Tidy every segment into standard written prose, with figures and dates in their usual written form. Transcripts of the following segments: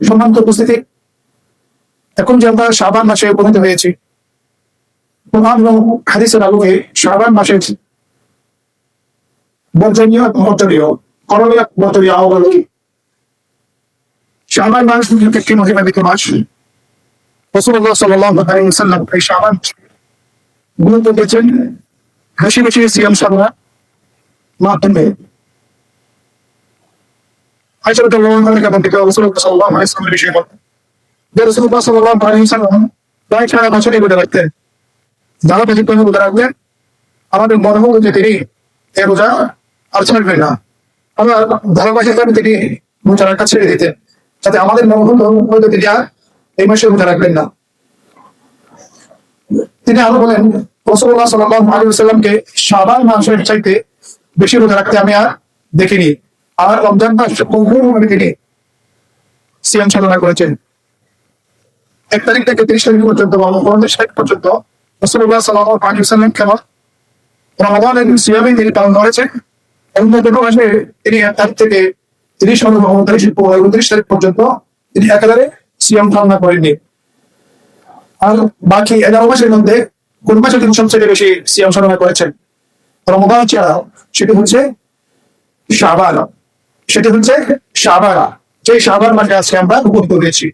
সম্মানিত উপস্থিতি, এখন যে আমরা শাবান মাসে উপনীত হয়েছি, কোরআন এবং হাদিসের আলোকে শাবান মাসের বর্জনীয় বর্জনীয় করণীয় বর্জনীয় আহ্বান কি? শাবান মাস একটি মহিমান্বিত মাস। রাসূলুল্লাহ সাল্লাল্লাহু আলাইহি ওয়াসাল্লাম এই শাবান গুরুত্ব দিয়েছেন বেশি বেশি সিয়াম সাধনা মাধ্যমে। আয়েশা রাদিয়াল্লাহু আনহা থেকে রাসূলুল্লাহ সাল্লাল্লাহু আলাইহি ওয়াসাল্লামের বিষয়ে বলেন যে রাসূলুল্লাহ সাল্লাল্লাহু আলাইহি ওয়াসাল্লাম প্রায় সারা বছরই রোজা রাখতেন। যারা ব্যতিক্রমী রোজা রাখবেন আমাদের মনে হবে যে তিনি এই রোজা আর ছাড়বেন না, আমরা ধারাবাহিকভাবে তিনি রোজা রাখা ছেড়ে দিতেন, যাতে আমাদের মনে হতো তিনি আর এই মাসে রোজা রাখবেন না। তিনি আরো বলেন রাসূলুল্লাহ সাল্লাল্লাহু আলাইহি ওয়াসাল্লামকে শাবান মাসের চাইতে বেশি রোজা রাখতে আমি আর দেখিনি, আর রমজান মাস সম্পূর্ণভাবে তিনি সিয়াম সাধনা করেছেন। 1 তারিখ থেকে 30 তারিখ পর্যন্ত বা 29 তারিখ পর্যন্ত রাসূলুল্লাহ সাল্লাল্লাহু আলাইহি ওয়াসাল্লাম কেবল রমাদানের সিয়ামে তিনি পালন করেছেন। অন্য কোনো মাসে তিনি 1 তারিখ থেকে 30 অথবা 29 তারিখ পর্যন্ত তিনি একেবারে সিয়াম পালন করেননি। আর বাকি 11 মাসের মধ্যে কোন মাসে তিনি সবচেয়ে বেশি সিয়াম সাধনা করেছেন? রমাদান ছাড়াও সেটি হচ্ছে শাবান। সেটি হচ্ছে শাবান, যে শাবান মাসে আজকে আমরা উপনীত হয়েছি।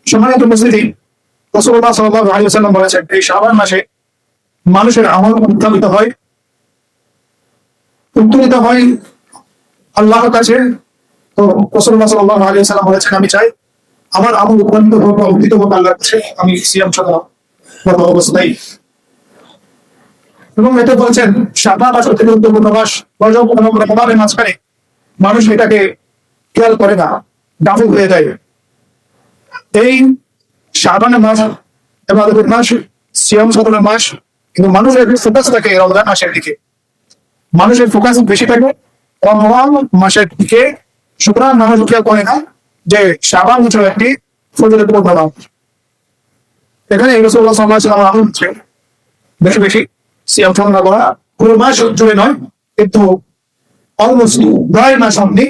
সম্মানিত উপস্থিতি, রাসূলুল্লাহ সাল্লাল্লাহু আলাইহি ওয়াসাল্লাম বলেছেন এই শাবান মাসে মানুষের আমল উত্তোলিত হয় আল্লাহর কাছে। তো রাসূলুল্লাহ সাল্লাল্লাহু আলাইহি ওয়াসাল্লাম বলেছেন আমি চাই আমার আমল উত্তোলিত হোক বা উত্থিত হোক আল্লাহর কাছে, আমি সিয়াম সাধনা করব অবস্থায়। এবং এটা বলছেন শাবান মাস অতি গুরুত্বপূর্ণ মাস। রমাদানের মাঝখানে মানুষ এটাকে খেয়াল করে না, গাফিল হয়ে যায়। এই শাবানের মাস ইবাদতের মাস, সিয়াম সাধনার মাস, কিন্তু মানুষের ফোকাস থাকে রমজান মাসের দিকে। মানুষের ফোকাস বেশি থাকে রমজান মাসের দিকে, সুতরাং মানুষ খেয়াল করে না যে শাবান হচ্ছে একটি ফজিলতপূর্ণ মাস। এখানে রাসূলুল্লাহ সাল্লাল্লাহু আলাইহি ওয়াসাল্লাম হচ্ছে বেশি বেশি সিয়াম সাধনা করা, পুরো মাস জুড়ে নয়, কিন্তু অলমোস্ট 9 মাস আপনি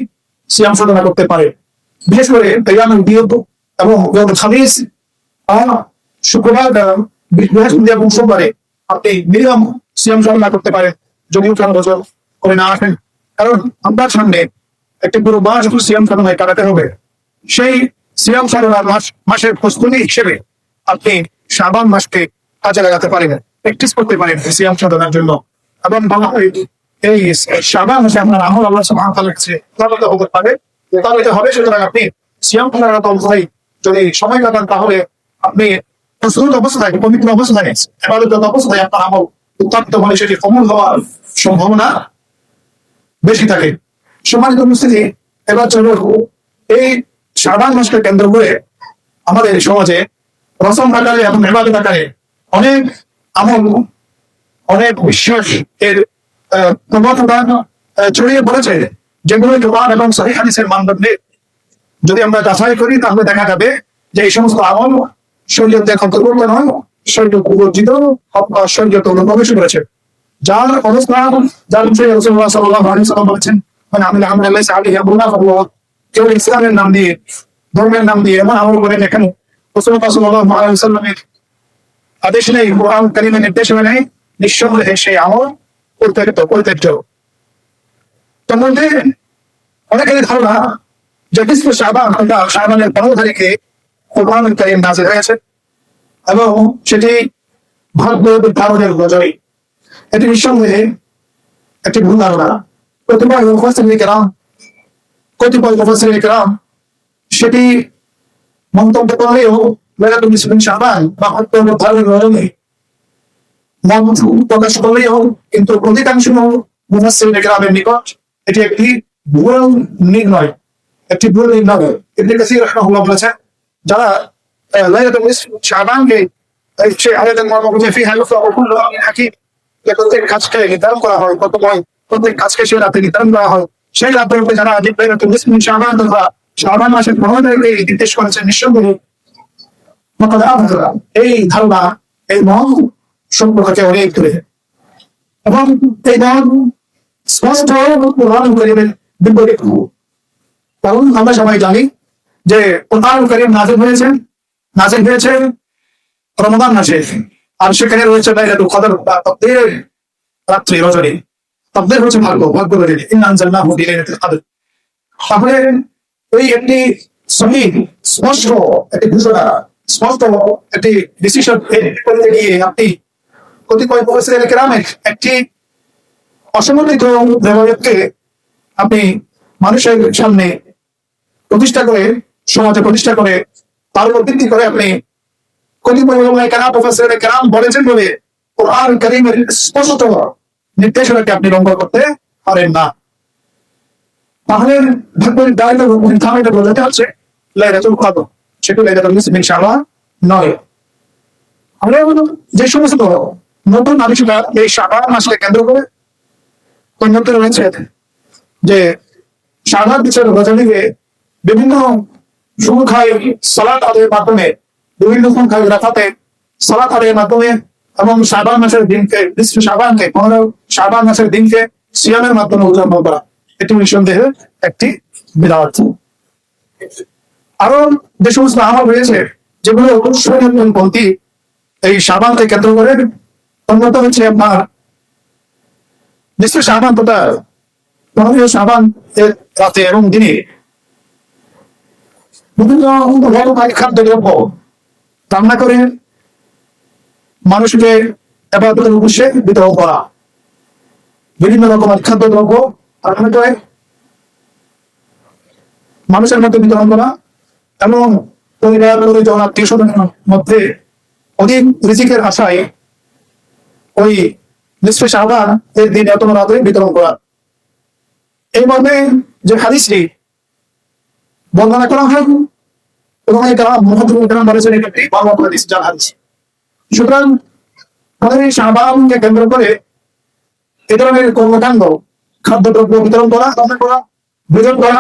সিয়াম সাধনা করতে পারে। বিশেষ করে আইয়ামুল বিদ এবং ইয়াউমুল খামিস, শুক্রবার, বৃহস্পতি এবং সোমবারে আপনি মিনিমাম সিয়াম সাধনা করতে পারেন, যদিও কেন বছর করে না আসেন। কারণ আপনার সামনে একটি পুরো মাস সিয়াম সাধনায় কাটাতে হবে। সেই সিয়াম সাধনার মাসের প্রস্তুতি হিসেবে আপনি শাবান মাসকে কাজে লাগাতে পারেন, প্র্যাকটিস করতে পারেন সিয়াম সাধনার জন্য। এবং এই শাবান মাসে আপনার আমল আল্লাহ সুবহানাহু ওয়া তাআলার কাছে প্রভাবিত হতে পারে, প্রভাবিত হবে। সুতরাং আপনি সিয়াম সাধনার অবস্থায় যদি সময় কাটান, তাহলে আপনি প্রস্তুত অবস্থায়, পবিত্র অবস্থায়, ইবাদত অবস্থায় আপনার আমল উত্তপ্ত হলে সেটি কবুল হওয়ার সম্ভাবনা বেশি থাকে। সম্মানিত উপস্থিতি, এবার চলুন এই শাবান মাসকে কেন্দ্র করে আমাদের সমাজে রসম আকারে এবং ইবাদত আকারে অনেক আমল, অনেক বিশ্বাস এর প্রবণতা ছড়িয়ে পড়েছে, যেগুলো কোরআন এবং সহিহ হাদিসের মানদণ্ডে যদি আমরা যাচাই করি তাহলে দেখা যাবে যে এই সমস্ত আমল শরীয়তের অন্তর্গত নয়, শরীয়ত বর্জিত, শরীয়ত প্রবেশ করেছে। যার অবস্থান, যার বিষয়ে রাসূলুল্লাহ সাল্লাল্লাহু আলাইহি ওয়াসাল্লাম বলেছেন মানে আমিল আমল লাইসা আলাইহি আমরুনা ফাহুয়া, কেউ ইসলামের নাম দিয়ে, ধর্মের নাম দিয়ে এমন আমল করে দেখেন রাসূলুল্লাহ সাল্লাল্লাহু আলাইহি ওয়াসাল্লামের আদেশ নেই, কোরআন কারীমের নির্দেশনা নেই, নিঃসন্দেহে সেই আমল পরিত্যক্ত। তার মধ্যে অনেকেরই ধারণা যে নিসফ শাবান, শাবানের 15 তারিখে কোরআন কারীম নাযিল হয়েছে এবং সেটি ভাগ্যের ধারণের গজয়। এটি নিঃসন্দেহে একটি ভুল ধারণা। কতিপয় মুফাসসিরিন কিরাম সেটি মন্তব্য করলেও লাইলাতুল নিসফ মিন শাবান বা ধারণের গজয় মত প্রকাশ করলেও কিন্তু অধিকাংশ মুফাসসিরিন কিরামের নিকট এটি একটি ভুল নির্ণয়, একটি ভুল নির্ণয়। ইবনে কাসীর রাহিমাহুল্লাহ বলেছেন যারা লাইলাতুল নিসফ শাবানকে সেই আয়াতের মর্ম বুঝে ফিহা ইউফরাকু কুল্লু আমরিন হাকীম, প্রত্যেক কাজকে নির্ধারণ করা হয়, প্রত্যেক কাজকে সেই রাতে নির্ধারণ করা হয়, সেই রাতের উপরে যারা লাইলাতুল নিসফ মিন শাবান অথবা শাবান মাসের 15 তারিখে নির্দেশ করেছেন, নিঃসন্দেহে এই ধারণা, এই মত সম্পর্কে অনেক দূরে। এবং এই মত স্পষ্ট কোরআন কারীমের বিপরীত। কারণ আমরা সবাই জানি যে কোরআনুল কারীম নাযিল হয়েছে রমজান মাসে, আর সেখানে রয়েছে লাইলাতুল কদর বা তাকদীরের রাত্রি রজনী। তাকদীর হচ্ছে ভাগ্য রজনী, ইন্না আনজালনাহু ফি লাইলাতুল কদর। তাহলে এই একটি সহিহ স্পষ্ট একটি ঘোষণা, স্পষ্ট একটি ডিসিশন করতে গিয়ে আপনি কতিপয় মুফাসসিরিনে কেরামের একটি অসমন্বিত রিওয়ায়াতকে আপনি মানুষের সামনে প্রতিষ্ঠা করে, সমাজে প্রতিষ্ঠা করে, তার উপর ভিত্তি করে আপনি কতিপয় উলামায়ে কেরাম, মুফাসসিরিনে কেরাম বলেছেন বলে কোরআন কারীমের স্পষ্ট নির্দেশনাকে আপনি লঙ্ঘন করতে পারেন না। তাহলে ভাগ্যের দায়িত্ব নির্ধারিত বোঝাতে হচ্ছে লাইলাতুল কদর, সেটা লাইলাতুল নিসফ মিন শাবান নয়। আমরা যে সমস্ত নতুন আলোচনা এই শাবান মাসকে কেন্দ্র করে উন্নত রয়েছে, যে শাবান মাসের রজনীতে বিভিন্ন সংখ্যায় সালাত আদায়ের মাধ্যমে, বিভিন্ন সংখ্যায় রাকাতে সালাত আদায়ের মাধ্যমে, এবং শাবান মাসের দিনকে, নিসফ শাবানকে, 15 শাবান মাসের দিনকে সিয়ামের মাধ্যমে উদযাপন করা, এটি নিঃসন্দেহে একটি বিদআত। আরো যে সমস্ত আমল রয়েছে যেগুলো শরীয়তপন্থী এই শাবানকে কেন্দ্র করে, অন্যতম হচ্ছে আপনার নিসফ শাবান তথা 15 শাবান এর রাতে এবং দিনে বিভিন্ন খাদ্যদ্রব্য রান্না করে মানুষকে ইবাদতের উদ্দেশ্যে বিতরণ করা, বিভিন্ন রকমের খাদ্যদ্রব্য রান্না করে মানুষের মধ্যে বিতরণ করা, এবং পরিবার পরিজন আত্মীয় স্বজনের মধ্যে অধিক রিজিকের আশায় ওই নিসফে শাবান এর দিন এত রাতে বিতরণ করা। এই মর্মে যে হাদিসটি বর্ণনা করা হয়, উলামায়ে কেরাম, মুহাদ্দিসিন কেরাম বলেছেন এটি একটি বর্ণনা হাদিস, জাল হাদিস। সুতরাং আমাদের শাবানকে কেন্দ্র করে এ ধরনের কর্মকাণ্ড, খাদ্যদ্রব্য বিতরণ করা, রান্না করা, ভোজন করা,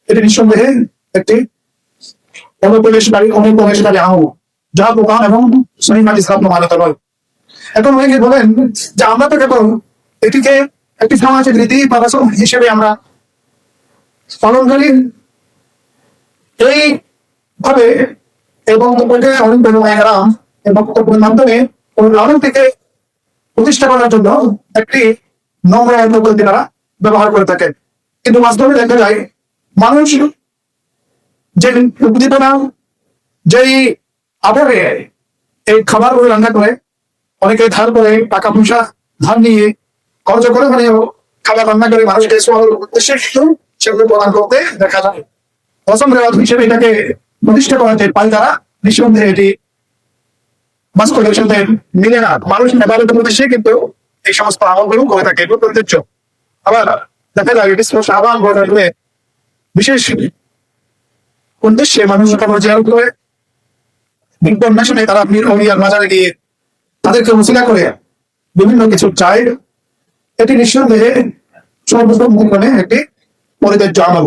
এটি নিঃসন্দেহে একটি অনুপ্রবেশকারী আমল, যা কোরআন এবং সহিহ হাদিস প্রমাণিত নয়। এখন অনেকে বলেন যে আমরা তো কেবল এটিকে একটি সামাজিক রীতি বা রসম হিসেবে আমরা পালনকারী, এই ভাবে এবং বক্তব্যের মাধ্যমে লালন থেকে প্রতিষ্ঠা করার জন্য একটি নম্র পদ্ধতি তারা ব্যবহার করে থাকেন। কিন্তু বাস্তবে দেখা যায় মানুষ যে উদ্দীপনা, যেই আবহে এই খাবারগুলো রান্না করে, অনেকে ধার করে, টাকা পয়সা ধার নিয়ে খরচ করে খাবার রান্না করে মানুষকে উদ্দেশ্যে সেগুলো প্রদান করতে দেখা যায়। রসম রেওয়াজ হিসেবে এটাকে প্রতিষ্ঠা করা যে পাই তারা, নিঃসন্দেহে এটি বাস্তবের সাথে মিলে না। মানুষ ইবাদতের উদ্দেশ্যে কিন্তু এই সমস্ত আমলগুলো করে থাকে, এগুলো ঐতিহ্য। আবার দেখা যায় শাবান বলে বিশেষ উদ্দেশ্যে মানুষ জিয়ারত করে, তারা পীর আউলিয়ার মাজারে গিয়ে তাদেরকে ওসিলা করে বিভিন্ন কিছু চায়। এটি নিঃসন্দেহে সর্বপ্রথম একটি পরিত্যাজ্য আমল।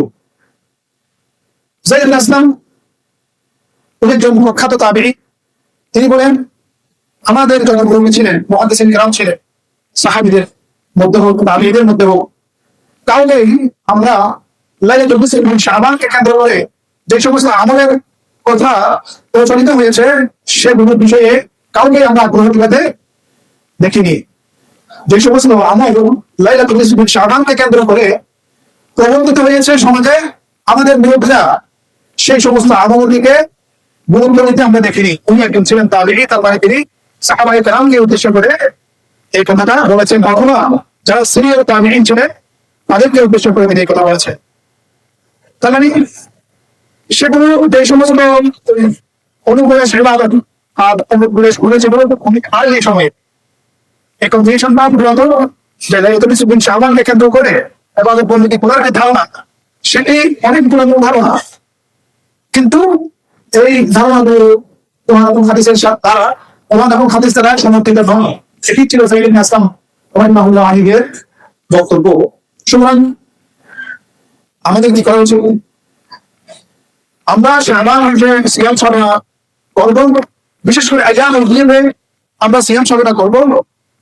যায়েদ ইবনে আসলাম একজন প্রখ্যাত তাবেঈ, তিনি বলেন আমাদের যারা মুরব্বী ছিলেন, মুহাদ্দিসিন কিরাম ছিলেন, সাহাবীদের মধ্যে হোক, তাবেঈদের মধ্যে হোক, কাউকেই আমরা লাইলাতুল নিসফ মিন শাবানকে কেন্দ্র করে যে সমস্ত আমলের কথা প্রচলিত হয়েছে সেগুলোর বিষয়ে কাউকে আমরা আগ্রহ দেখাতে দেখিনি। যে সমস্ত আমল লাইলাতুল নিসফ মিন শাবানকে কেন্দ্র করে প্রবর্তিত হয়েছে সমাজে, আমাদের বিরোধীরা সেই সমস্ত আমলটিকে গুরুত্ব দিতে আমরা দেখিনি। উনি একজন ছিলেন তাবেঈ, তার মানে তিনি সাহাবায়ে কেরামকে উদ্দেশ্য করে এই কথাটা বলেছেন। কখনো যারা সিনিয়র তাবেঈন ছিলেন তাদেরকে উদ্দেশ্য করে তিনি এই কথা বলেছেন। তার মানে সেগুলো যে সমস্ত অনুপ্রবেশ ইবাদত আর অনুপ্রবেশ করেছে অনেক আগে সময়ে, এখন যে সন্তান যে লাইলাতুল নিসফ মিন শাবানকে কেন্দ্র করে ইবাদত বন্দেগী করার যে ধারণা, সেটি অনেক পুরানো ধারণা। কিন্তু এই ধারণাগুলো হাদিসের দ্বারা এবং হাদিস দ্বারা সমর্থিত নয়। এটি ছিল যায়েদ ইবনে আসলাম রাহিমাহুল্লাহ আলাইহির বক্তব্য। সুতরাং আমাদের কি করা উচিত? আমরা শাবান মাসে সিয়াম সাধনা করব, বিশেষ করে আইয়ামুল বিদে আমরা সিয়াম সাধনা করব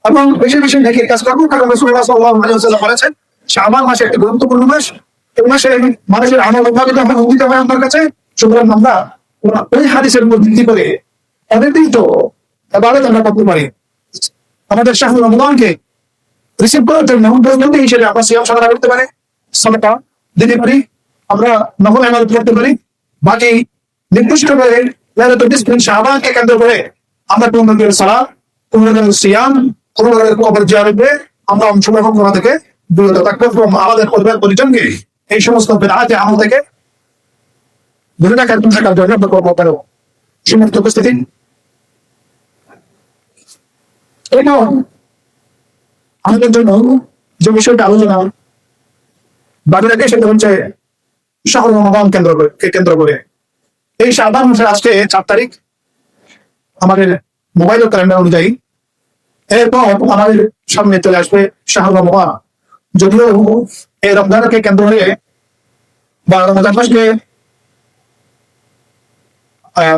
এবং বেশি বেশি নেকির কাজ করব। কারণ রাসূলুল্লাহ সাল্লাল্লাহু আলাইহি ওয়াসাল্লাম বলেছেন শাবান মাসে একটি গুরুত্বপূর্ণ মাস। এই মাসে মানুষের আমল প্রভাবিত হয়, উন্নীত হয় আপনার কাছে, সুতরাং আমরা ওই হাদিসের উপর ভিত্তি করে অনেকদিন তো এবাদত আমরা করতে পারি। আমাদের শাহরুল রমজানকে রিসিভ করার জন্য প্রস্তুতি হিসেবে আমরা সিয়াম সাধনা করতে পারি, সালাত দিতে পারি, আমরা নফল ইবাদত করতে পারি। বাকি নির্দিষ্ট করে লাইলাতুল নিসফ শাবানকে কেন্দ্র করে আমরা কোন ধরনের সালাত, কোন ধরনের সিয়াম, কোন ধরনের কবর জিয়ারতে আমরা অংশগ্রহণ করা থেকে বিরত থাকবো এবং আমাদের পরিবার পরিজনকে এই সমস্ত বিদআতে আমল থেকে দূরে থাকার জন্য আমরা করবো পারো। সমস্ত উপস্থিতি এটা আমাদের জন্য যে বিষয়টা আলোচনা বাকি রাখে সেটা হচ্ছে শাহরুল রমাদান কেন্দ্র করে এই শাবান মাসের আজকে 4 তারিখ আমাদের মোবাইল ক্যালেন্ডার অনুযায়ী। এরপর আমাদের সামনে চলে আসবে শাহরুল রমাদান। যদিও এই রমজানকে কেন্দ্র করে বা রমজান মাসকে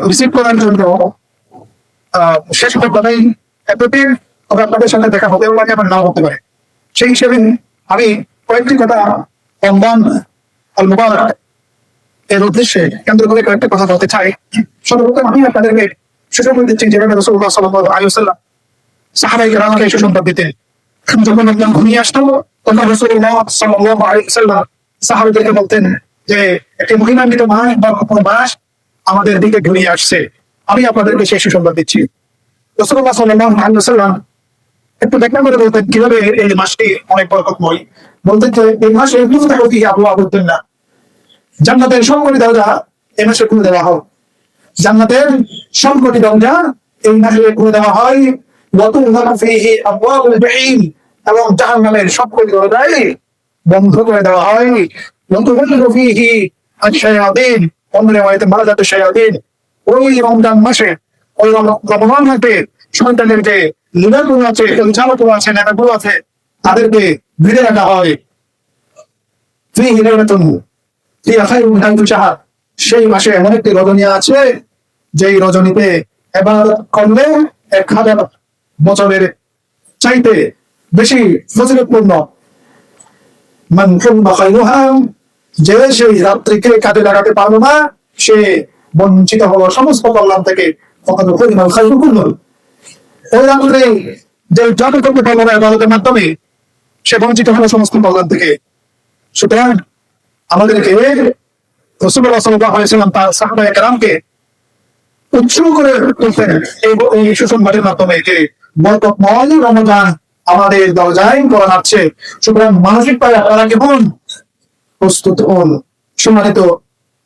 রিসিভ করার জন্য শেষ পর্যায়ে এতদিন আপনাদের সাথে দেখা হতেও পারে, আবার নাও হতে পারে। সেই হিসেবে আমি কয়েকটি কথা রমজান আল মুবারক এর উদ্দেশ্যে কেন্দ্র করে কয়েকটা কথা বলতে চাই। সর্বপ্রথম আমি আপনাদেরকে সুসংবাদ দিচ্ছি, যেভাবে রাসূলুল্লাহ সাল্লাল্লাহু আলাইহি ওয়াসাল্লাম সাহাবায়ে কেরামকে সুসংবাদ দিতেন। যখন রমজান ঘনিয়ে আসতো তখন রাসূলুল্লাহ সাল্লাল্লাহু আলাইহি ওয়াসাল্লাম সাহাবাদেরকে বলতেন যে একটি মহিমান্বিত মাস বা মাস আমাদের দিকে ঘনিয়ে আসছে, আমি আপনাদেরকে সেই সুসংবাদ দিচ্ছি। রাসূলুল্লাহ সাল্লাল্লাহু আলাইহি ওয়াসাল্লাম একটু ব্যাখ্যা করে বলতেন কিভাবে এই মাসটি অনেক বরকতময়। বলতেন যে এই মাসে আবহাওয়া বলতেন না, জান্নাতের সবকটি দরজা এই মাসে খুলে দেওয়া হয়, জান্নাতের সবকটি দরজা এই মাসে খুলে দেওয়া হয়, এবং জাহান্নামের সবকটি দরজাই বন্ধ করে দেওয়া হয়। ওই রমজান মাসে ওই রমজান হাতে সন্তানের যে লিডারগুলো আছে, চালকগুলো আছে, নেতাগুলো আছে, তাদেরকে ঘিরে রাখা হয়। সেই মাসে এমন একটি রজনী আছে যেই রজনীতে ইবাদত করলে 1000 বছরের চাইতে বেশি ফজিলতপূর্ণ। যে সেই রাত্রিকে কাজে লাগাতে পারলো না সে বঞ্চিত হলো সমস্ত কল্যাণ থেকে। ওই রাত্রে যে যতটুকু পারলো না ইবাদতের মাধ্যমে সে বঞ্চিত হলো সমস্ত কল্যাণ থেকে। সুতরাং আমাদেরকে রাসূলুল্লাহ সাল্লাল্লাহু আলাইহি ওয়াসাল্লাম তার সাহাবায়ে কেরামকে উৎসাহ করে তুলতেন এই সুসংবাদের মাধ্যমে যে বরকতময় রমজান আমাদের দরজায় করা আছে। সুতরাং মানসিকভাবে আপনারা কেমন প্রস্তুত হন? সম্মানিত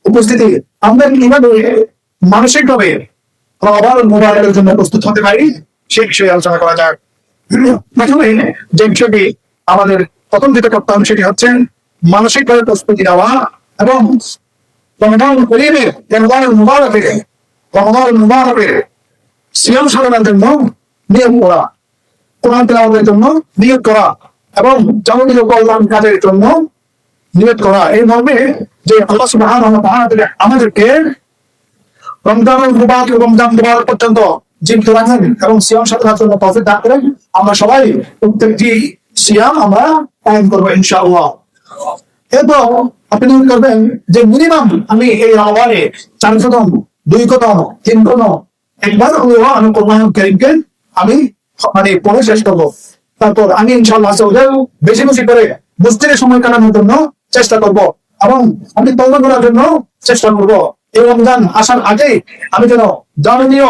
উপস্থিতি, আমরা কিভাবে মানসিকভাবে রমজান মুবারকের জন্য প্রস্তুত হতে পারি সেই বিষয়ে আলোচনা করা যাক। প্রথমে যে বিষয়টি আমাদের প্রথম যেটা করতে হবে সেটি হচ্ছে মানসিকভাবে প্রস্তুতি নেওয়া এবং রমজান মুবারকে সিয়াম সাধনার জন্য নিয়ম করা, কোরআন তেলাওয়াতের জন্য নিয়ত করা এবং যাবতীয় কল্যাণ কাজের জন্য নিয়ত করা। এই মর্মে যে আল্লাহ সুবহানাহু ওয়া তাআলা আমাদেরকে রমজান মুবারক পর্যন্ত জীবিত রাখেন এবং সিয়াম সাধনার জন্য তৌফিক দান করেন। আমরা সবাই প্রত্যেকটি সিয়াম আমরা পালন করবো ইনশাআল্লাহ। এরপর আপনি মনে করবেন যে মিনিমাম আমি এই রমজানে 4 কদম, 2 কদম, 3 কদম একবার আমি কোরআন কারীমকে আমি পড়ে শেষ করবো। তারপর আমি ইনশাআল্লাহ বেশি বেশি করে মসজিদে সময় কাটানোর জন্য চেষ্টা করব এবং আমি তওবা করার জন্য চেষ্টা করব। এই রমজান আসার আগে আমি যেন জাতীয়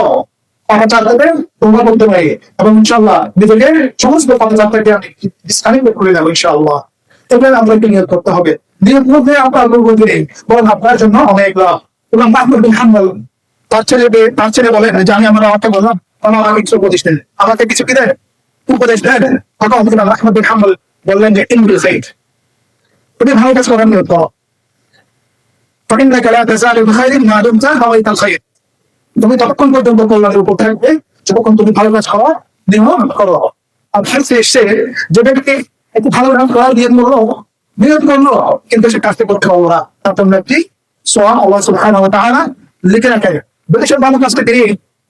পাপাচার থেকে তওবা করতে পারি এবং ইনশাআল্লাহ নিজেকে সমস্ত পাপাচার থেকে আমি ডিসকানেক্ট করে দেবো ইনশাআল্লাহ। এবার আমরা একটু নিয়ত করতে হবে। নিয়ত মধ্যে আপনার বরং আপনার জন্য অনেক লাভ। এবং মাহমুদ বিন হাম্বল তার ছেলে বলেন যে আমি আমাকে বললাম আমাকে কিছু উপদেশ দেন, আমাকে কিছু কি দেন উপদেশ দেন। তখন মাহমুদ বিন হাম্বল বললেন যে ইনবিল ফাইথ, তুমি ভালো কাজ করার নিয়ত করো। তুমি ততক্ষণ পর্যন্ত কল্যাণের উপর থাকবে যতক্ষণ তুমি ভালো কাজ খাওয়া নিয়ত করো। আর হাদিসে এসেছে যে ব্যক্তি একটু ভালো কাজ করার নিয়ত করলো কিন্তু সে কাজটা করতে পারলো না, তার জন্য একটি সওয়াব আল্লাহ সুবহানাহু ওয়া তাআলা লিখে রাখেন। যদি সে ভালো কাজটা তিনি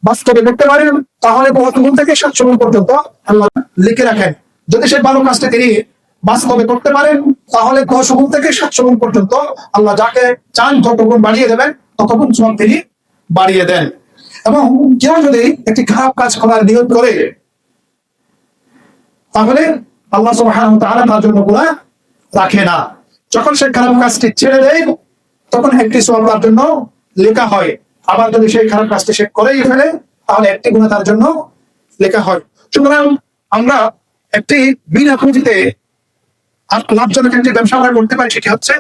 বাস্তবে করতে পারেন তাহলে প্রথম থেকে 7 সময় পর্যন্ত আল্লাহ লিখে রাখেন। যদি সে ভালো কাজটা তিনি বাস্তবে করতে পারেন তাহলে 10 থেকে 7 পর্যন্ত আল্লাহ যাকে চান ততগুণ বাড়িয়ে দেবেন ততক্ষণ সওয়াব তিনি বাড়িয়ে দেন। এবং কেউ যদি একটি খারাপ কাজ করার নিয়ত করে, তাহলে আল্লাহ সুবহানাহু ওয়া তাআলা তার জন্য গুনাহ রাখে না। যখন সে খারাপ কাজটি ছেড়ে দেয়, তখন একটি সওয়াব তার জন্য লেখা হয়। আবার যদি সেই খারাপ কাজটি সে করেই ফেলে, তাহলে একটি গুনাহ তার জন্য লেখা হয়। সুতরাং আমরা একটি বিনা পুঁজিতে আর লাভজনক একটি ব্যবসা আমরা করতে পারি, সেটি হচ্ছে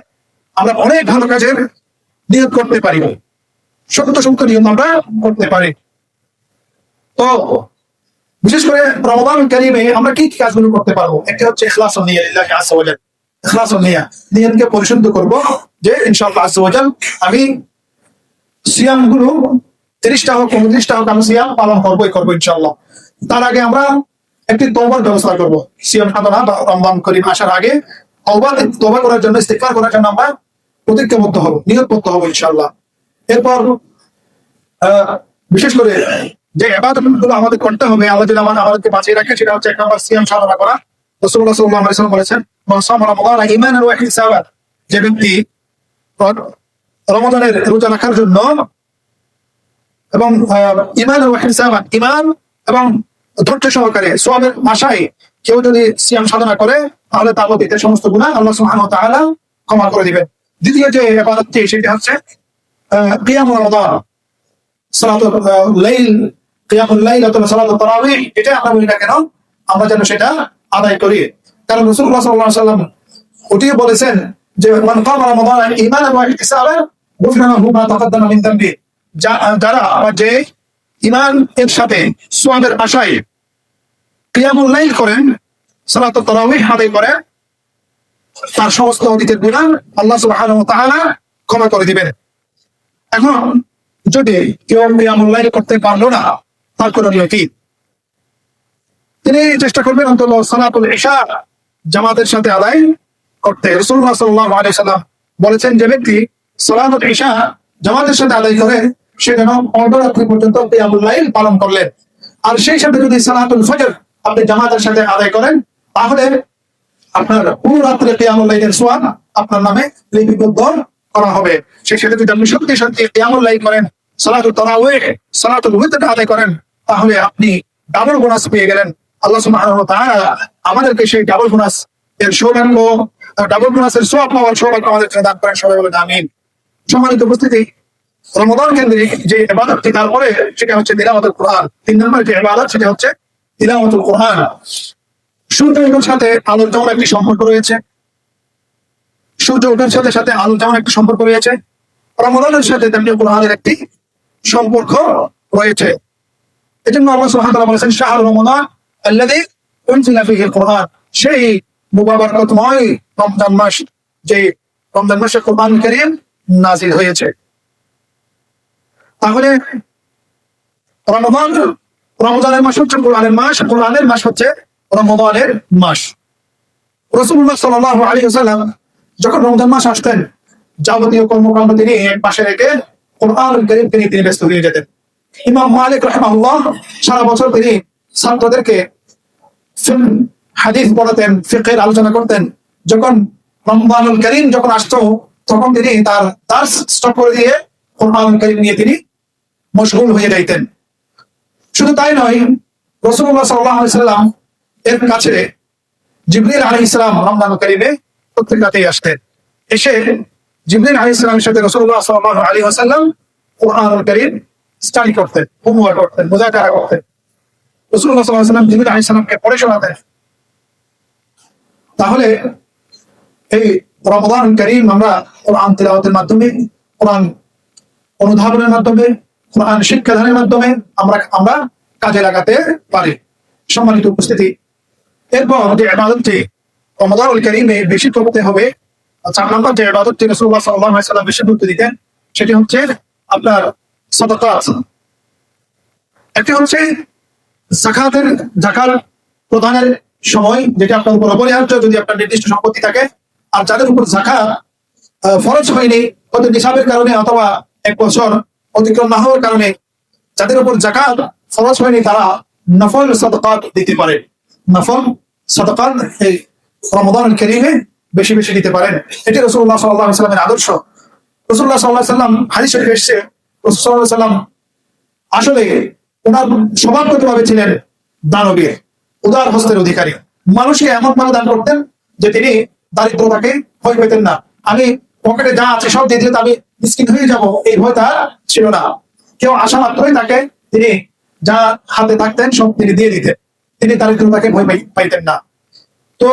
আমরা অনেক ভালো কাজের নিয়ত করতে পারি, সত্য নিয়ম আমরা করতে পারি। তো বিশেষ করে রমাদান কারীমে আমরা কি কি কাজগুলো করতে পারবো? একটি হচ্ছে ইখলাসুন নিয়া লিল্লাহি আযজা ওয়া জাল। ইখলাসুন নিয়া, নিয়তকে পরিশুদ্ধ করব যে ইনশাআল্লাহ আযজা ওয়া জাল আমি সিয়ামগুলো 30টা হোক 29টা হোক আমি সিয়াম পালন করবো ইনশাআল্লাহ। তার আগে আমরা একটি তওবার ব্যবস্থা করব। সিয়াম সাধনা বা রমজান করিম আসার আগে তওবা করার জন্য, ইস্তিগফার করার জন্য আমরা প্রতিজ্ঞাবদ্ধ হব, নিয়তবদ্ধ হব ইনশাআল্লাহ। এরপর বিশেষ করে যে ইবাদতগুলো আমাদের করতে হবে, আল্লাহ যদি আমাদেরকে বাঁচিয়ে রাখে, সেটা হচ্ছে এক নম্বর সিয়াম সাধনা করা। রাসূলুল্লাহ সাল্লাল্লাহু আলাইহি ওয়াসাল্লাম বলেছেন, মান সামা রমাদান ঈমানান ওয়া ইহতিসাবান, যে ব্যক্তি রমাদানের রোজা রাখার জন্য এবং ঈমান ওয়া ইহতিসাবান, ঈমান এবং ধৈর্য সহকারে সওয়াবের আশায় কেউ যদি সিয়াম সাধনা করে, তাহলে তার অতীত সমস্ত গুনাহ আল্লাহ সুবহানাহু ওয়া তাআলা ক্ষমা করে দিবেন। দ্বিতীয় যে ইবাদতটি, সেটা হচ্ছে কিয়াম রমাদান, সালাতুল লাইল, কিয়ামুল লাইল অথবা সালাতুত তারাবিহ, এটা আমরা বলি না কেন, আমরা যেন সেটা আদায় করি। কারণ রাসূলুল্লাহ সাল্লাল্লাহু আলাইহি ওয়াসাল্লাম ওটিও বলেছেন যে মান কামা রমাদান ঈমানান ওয়া ইহতিসাবান গুফিরা লাহু মা তাকাদ্দামা মিন যামবি, যারা যে ঈমান এর সাথে সওয়াবের আশায় কিয়ামুল লাইল করেন, সালাতুত তারাবিহ আদায় করেন, তার সমস্ত অতীতের গুনাহ আল্লাহ সুবহানাহু ওয়া তাআলা ক্ষমা করে দিবেন। এখন যদি কেউ কিয়ামুল লাইল করতে পারলো না, তার করণীয় কি? তিনি চেষ্টা করবেন অন্তত সালাতুল ইশা জামাতের সাথে আদায় করতে। রাসূলুল্লাহ সাল্লাল্লাহু আলাইহি ওয়াসাল্লাম বলেছেন, যে ব্যক্তি সালাতুল ইশা জামাতের সাথে আদায় করে, সে যেন অর্ধরাত্রি পর্যন্ত কিয়ামুল লাইল পালন করলেন। আর সেই সাথে যদি সালাতুল ফজর আপনি জামাতের সাথে আদায় করেন, তাহলে আপনার পুরো রাত্রে কিয়ামুল লাইলের সওয়াব আপনার নামে লিপিবদ্ধ করা হবে। সেই সাথে যদি আপনি সত্যি কিয়ামুল লাইল করেন, সালাতুত তারাবিহ, সালাতুল উইতর আদায় করেন, তাহলে আপনি ডাবল বোনাস পেয়ে গেলেন। আল্লাহ সুবহানাহু ওয়া তাআলা আমাদেরকে সেই ডাবল বোনাস এর সৌভাগ্য, ডাবল বোনাসের সওয়াব পাওয়ার সৌভাগ্য আমাদের জন্য দান করেন। সবাই বলেন আমিন। সম্মানিত উপস্থিতি, রমাদান কেন্দ্রিক যে ইবাদতটি, তারপরে সেটা হচ্ছে তিলাওয়াতুল কোরআন। 3 নম্বর যে ইবাদত, সেটা হচ্ছে তিলাওয়াতুল কোরআন। সূর্যের সাথে আলোর যেমন একটি সম্পর্ক রয়েছে, সূর্য ওঠার সাথে সাথে আলোর যেমন একটি সম্পর্ক রয়েছে, রমাদানের সাথে তেমনি কোরআনের একটি সম্পর্ক রয়েছে। এজন্য আল্লাহ সুবহানাহু ওয়া তাআলা বলেছেন, শাহরু রমাদান আল্লাযী উনজিলা ফীহিল কোরআন, সেই মুবারকময় রমজান মাস, যে রমজান মাসে কোরআন কারীম নাযিল হয়েছে। তাহলে রমজানের মাস হচ্ছে কোরআনের মাস, কোরআনের মাস হচ্ছে রমাদানের মাস। রাসূলুল্লাহ সাল্লাল্লাহু আলাইহি ওয়াসাল্লাম যখন রমজান মাস আসতেন, যাবতীয় কর্মকাণ্ড তিনি পাশে রেখে কোরআনুল কারীম তিনি ব্যস্ত হয়ে যেতেন। ইমাম মালিক রাহিমাহুল্লাহ সারা বছর তিনি ছাত্রদেরকে হাদিস পড়াতেন, ফিকহের আলোচনা করতেন। যখন রমজানুল কারীম যখন আসতো, তখন তিনি তার দার্স স্টপ করে দিয়ে কোরআনুল কারীম নিয়ে তিনি মশগুল হয়ে যাইতেন। শুধু তাই নয়, রাসূলুল্লাহ সাল্লাল্লাহু আলাইহি ওয়াসাল্লাম এর কাছে জিবরিল আলাইহিস সালাম রমজানুল কারীমে প্রত্যেক রাতেই আসতেন। এসে জিবরিল আলাইহিস সালামের সাথে রাসূলুল্লাহ সাল্লাল্লাহু আলাইহি ওয়াসাল্লাম কোরআনুল কারীম স্টাডি করতেন, হোমওয়ার্ক করতেন, মুযাকারা করতেন। রাসূলুল্লাহ সাল্লাল্লাহু আলাইহি ওয়াসাল্লাম জিবরিল আলাইহিস সালামকে পড়ে শোনাতেন। তাহলে এই রমাদানুল কারীম আমরা কোরআন তিলাওয়াতের মাধ্যমে, কোরআন অনুধাবনের মাধ্যমে, কোরআন শিক্ষাদানের মাধ্যমে আমরা কাজে লাগাতে পারি। সম্মানিত উপস্থিতি, এরপর যে ইবাদতটি রমাদানুল কারীমে বেশি করতে হবে, 4 নম্বর যে ইবাদতটি রাসূলুল্লাহ সাল্লাল্লাহু আলাইহি ওয়াসাল্লাম বেশি গুরুত্ব দিতেন, সেটি হচ্ছে আপনার সাদাকাত। একটি হচ্ছে যাকাত প্রদানের সময়, যেটা আপনার উপর অপরিহার্য যদি আপনার নির্দিষ্ট সম্পত্তি থাকে। আর যাদের উপর যাকাত ফরজ হয়নি, হয়তো নিসাবের কারণে অথবা 1 বছর অতিক্রম না হওয়ার কারণে যাদের উপর যাকাত ফরজ হয়নি, তারা নফল সাদাকাত দিতে পারে। নফল সাদাকাত এই রমাদানুল কারীমে বেশি বেশি দিতে পারেন। এটি রাসূলুল্লাহ সাল্লাল্লাহু আলাইহি ওয়াসাল্লামের আদর্শ। রাসূলুল্লাহ সাল্লাল্লাহু আলাইহি সাল্লাম হাদিস শরীফে এসেছে, রাসূল সাল্লাল্লাহু আলাইহি সাল্লাম আসলে ওনার স্বভাবগতভাবে ছিলেন দানবীর, উদার হস্তের অধিকারী। মানুষকে এমন ভাবে দান করতেন যে তিনি দারিদ্রতাকে ভয় পেতেন না। আমি পকেটে যা আছে সব দিয়ে দিলে আমি মিসকিন হয়ে যাব, এই ভয় তার ছিল না। কেউ আসা মাত্রই তাকে তিনি যা হাতে থাকতেন সব তিনি দিয়ে দিতেন। তিনি দারিদ্রতাকে ভয় পাইতেন না। তো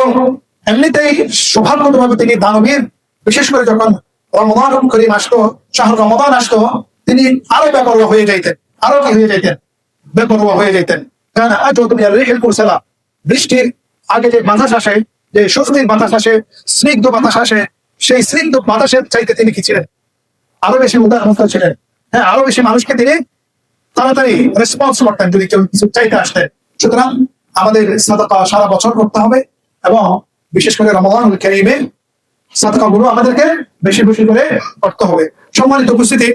এমনিতেই স্বভাবগতভাবে তিনি দানবীর। বিশেষ করে যখন রমজান করিম আসতো, শাহরুর রমজান আসতো, তিনি আরো বেপরোয়া হয়ে যাইতেন। আরো কি হয়ে যাইতেন? বেপরোয়া হয়ে যাইতেন। কারণ আজ তুমি রেহেল করছিলা, বৃষ্টির আগে যে বাতাস আসে, যে স্বস্তির বাতাস আসে, স্নিগ্ধ বাতাস আসে, সেই স্নিগ্ধ বাতাসের চাইতে তিনি কি ছিলেন? আরো বেশি উদার অবস্থা ছিলেন। হ্যাঁ, আরো বেশি মানুষকে তিনি তাড়াতাড়ি রেসপন্স করতেন যদি কেউ কিছু চাইতে আসতেন। সুতরাং আমাদের সাদাকা সারা বছর করতে হবে, এবং বিশেষ করে রমজানুল কারীমে সাদাকা গুলো আমাদেরকে বেশি বেশি করে করতে হবে। সম্মানিত উপস্থিতি,